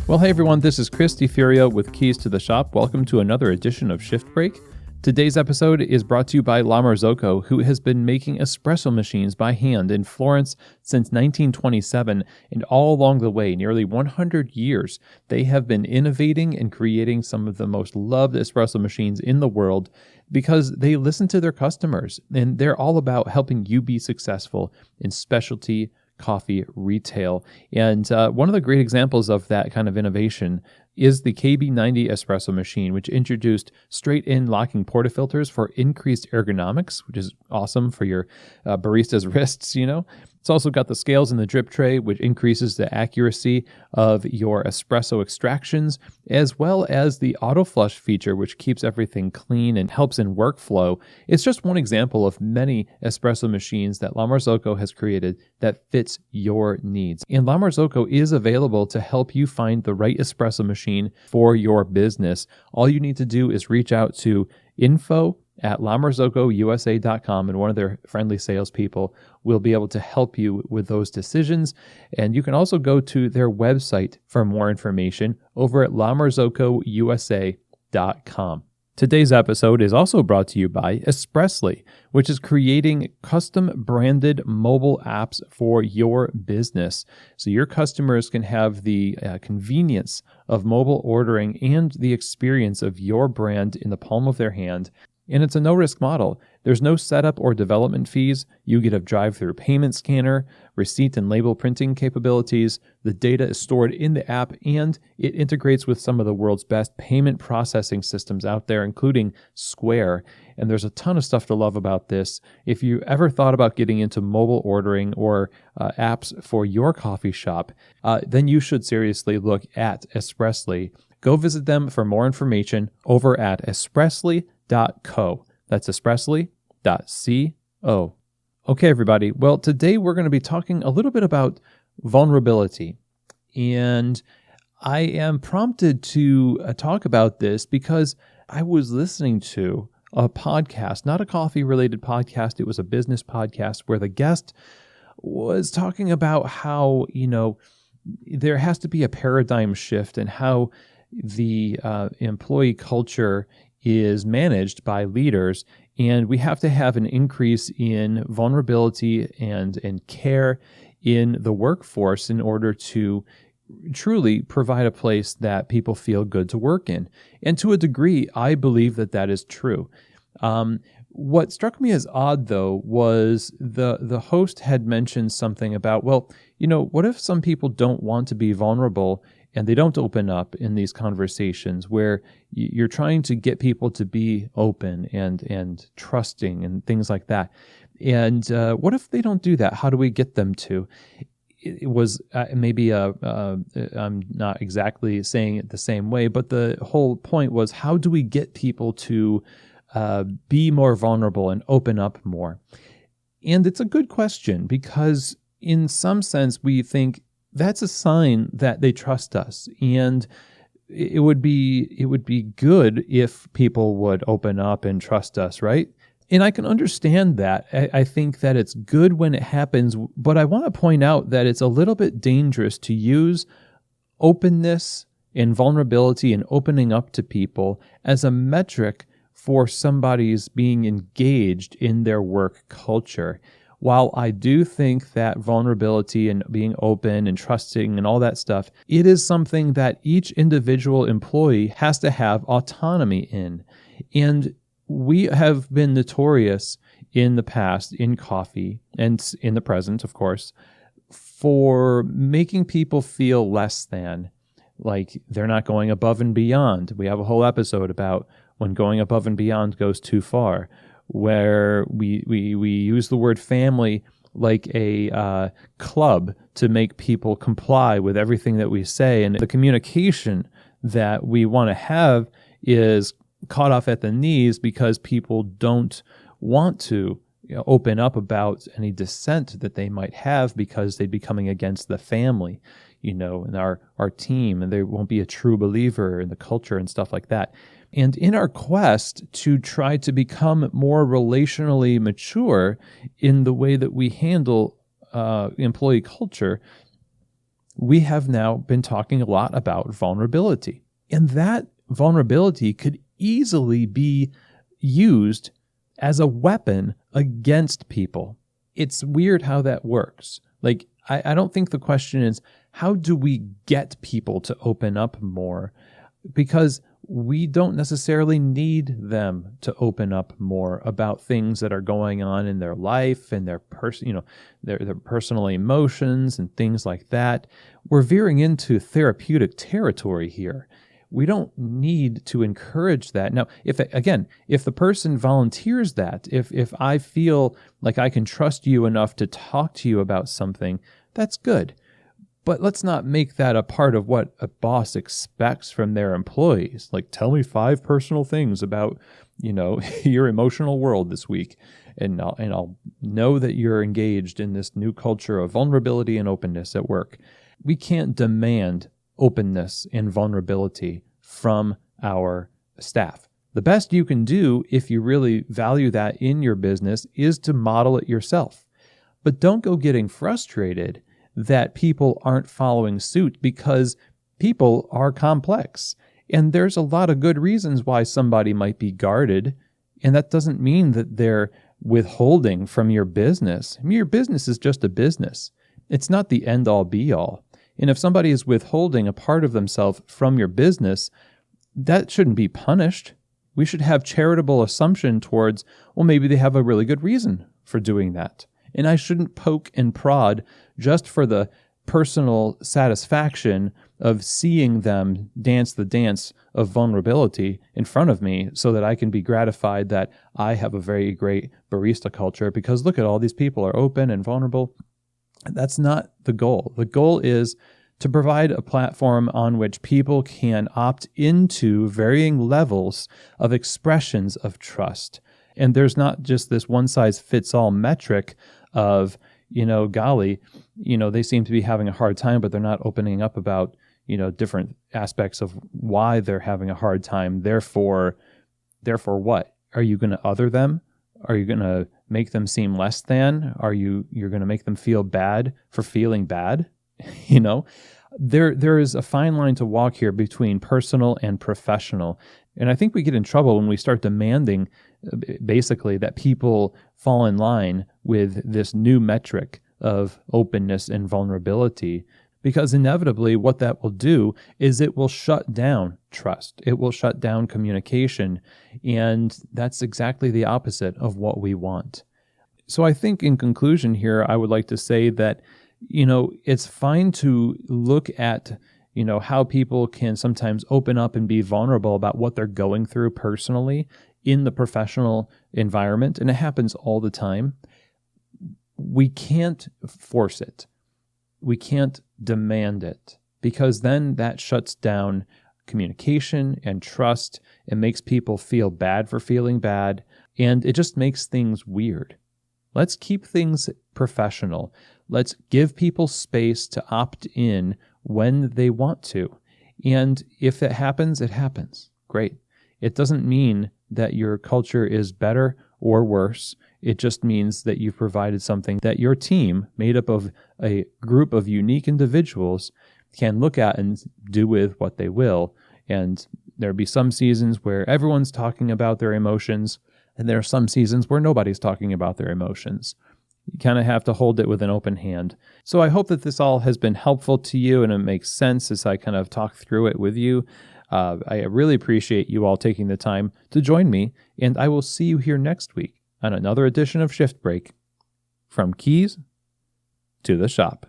Well, hey everyone, this is Chris DiFurio with Keys to the Shop. Welcome to another edition of Shift Break. Today's episode is brought to you by La Marzocco, who has been making espresso machines by hand in Florence since 1927, and all along the way, nearly 100 years, they have been innovating and creating some of the most loved espresso machines in the world because they listen to their customers, and they're all about helping you be successful in specialty coffee retail. And one of the great examples of that kind of innovation is the KB90 espresso machine, which introduced straight-in locking portafilters for increased ergonomics, which is awesome for your barista's wrists, you know. It's also got the scales in the drip tray, which increases the accuracy of your espresso extractions, as well as the auto flush feature, which keeps everything clean and helps in workflow. It's just one example of many espresso machines that La Marzocco has created that fits your needs. And La Marzocco is available to help you find the right espresso machine for your business. All you need to do is reach out to info@lamarzocousa.com, and one of their friendly salespeople will be able to help you with those decisions. And you can also go to their website for more information over at lamarzocousa.com. Today's episode is also brought to you by Espressly, which is creating custom branded mobile apps for your business. So your customers can have the convenience of mobile ordering and the experience of your brand in the palm of their hand. And it's a no-risk model. There's no setup or development fees. You get a drive-through payment scanner, receipt and label printing capabilities. The data is stored in the app, and it integrates with some of the world's best payment processing systems out there, including Square. And there's a ton of stuff to love about this. If you ever thought about getting into mobile ordering or apps for your coffee shop, then you should seriously look at Espressly. Go visit them for more information over at espressly.co. That's espressly.co. Okay, everybody. Well, today we're going to be talking a little bit about vulnerability. And I am prompted to talk about this because I was listening to a podcast, not a coffee-related podcast. It was a business podcast where the guest was talking about how, there has to be a paradigm shift in how the employee culture is managed by leaders, and we have to have an increase in vulnerability and care in the workforce in order to truly provide a place that people feel good to work in. And to a degree, I believe that that is true. What struck me as odd, though, was the host had mentioned something about, what if some people don't want to be vulnerable and they don't open up in these conversations where you're trying to get people to be open and trusting and things like that. And what if they don't do that? How do we get them to? It was maybe I'm not exactly saying it the same way, but the whole point was, how do we get people to be more vulnerable and open up more? And it's a good question because in some sense we think that's a sign that they trust us, and it would be good if people would open up and trust us, right? And I can understand that. I think that it's good when it happens, but I want to point out that it's a little bit dangerous to use openness and vulnerability and opening up to people as a metric for somebody's being engaged in their work culture. While I do think that vulnerability and being open and trusting and all that stuff, it is something that each individual employee has to have autonomy in. And we have been notorious in the past, in coffee, and in the present, of course, for making people feel less than, like they're not going above and beyond. We have a whole episode about when going above and beyond goes too far, where we use the word family like a club to make people comply with everything that we say. And the communication that we want to have is caught off at the knees because people don't want to open up about any dissent that they might have because they'd be coming against the family, and our team, and they won't be a true believer in the culture and stuff like that. And in our quest to try to become more relationally mature in the way that we handle employee culture, we have now been talking a lot about vulnerability. And that vulnerability could easily be used as a weapon against people. It's weird how that works. Like, I don't think the question is, how do we get people to open up more? Because we don't necessarily need them to open up more about things that are going on in their life and their personal emotions and things like that. We're veering into therapeutic territory here. We don't need to encourage that. Now, if the person volunteers that, if I feel like I can trust you enough to talk to you about something, that's good. But let's not make that a part of what a boss expects from their employees. Like, tell me 5 personal things about, your emotional world this week. And I'll know that you're engaged in this new culture of vulnerability and openness at work. We can't demand openness and vulnerability from our staff. The best you can do, if you really value that in your business, is to model it yourself. But don't go getting frustrated that people aren't following suit, because people are complex. And there's a lot of good reasons why somebody might be guarded. And that doesn't mean that they're withholding from your business. I mean, your business is just a business. It's not the end all be all. And if somebody is withholding a part of themselves from your business, that shouldn't be punished. We should have charitable assumption towards, well, maybe they have a really good reason for doing that. And I shouldn't poke and prod just for the personal satisfaction of seeing them dance the dance of vulnerability in front of me so that I can be gratified that I have a very great barista culture because look at all these people are open and vulnerable. That's not the goal. The goal is to provide a platform on which people can opt into varying levels of expressions of trust. And there's not just this one-size-fits-all metric of, golly, they seem to be having a hard time, but they're not opening up about, different aspects of why they're having a hard time. Therefore what? Are you going to other them? Are you going to make them seem less than? You're going to make them feel bad for feeling bad? There is a fine line to walk here between personal and professional. And I think we get in trouble when we start demanding basically that people fall in line with this new metric of openness and vulnerability, because inevitably what that will do is it will shut down trust. It will shut down communication. And that's exactly the opposite of what we want. So I think in conclusion here, I would like to say that, it's fine to look at, how people can sometimes open up and be vulnerable about what they're going through personally in the professional environment. And it happens all the time. We can't force it. We can't demand it, because then that shuts down communication and trust. It makes people feel bad for feeling bad, and it just makes things weird. Let's keep things professional. Let's give people space to opt in when they want to. And if it happens, it happens. Great. It doesn't mean that your culture is better or worse. It just means that you've provided something that your team, made up of a group of unique individuals, can look at and do with what they will. And there'll be some seasons where everyone's talking about their emotions, and there are some seasons where nobody's talking about their emotions. You kind of have to hold it with an open hand. So I hope that this all has been helpful to you and it makes sense as I kind of talk through it with you. I really appreciate you all taking the time to join me, and I will see you here next week on another edition of Shift Break, from keys to the shop.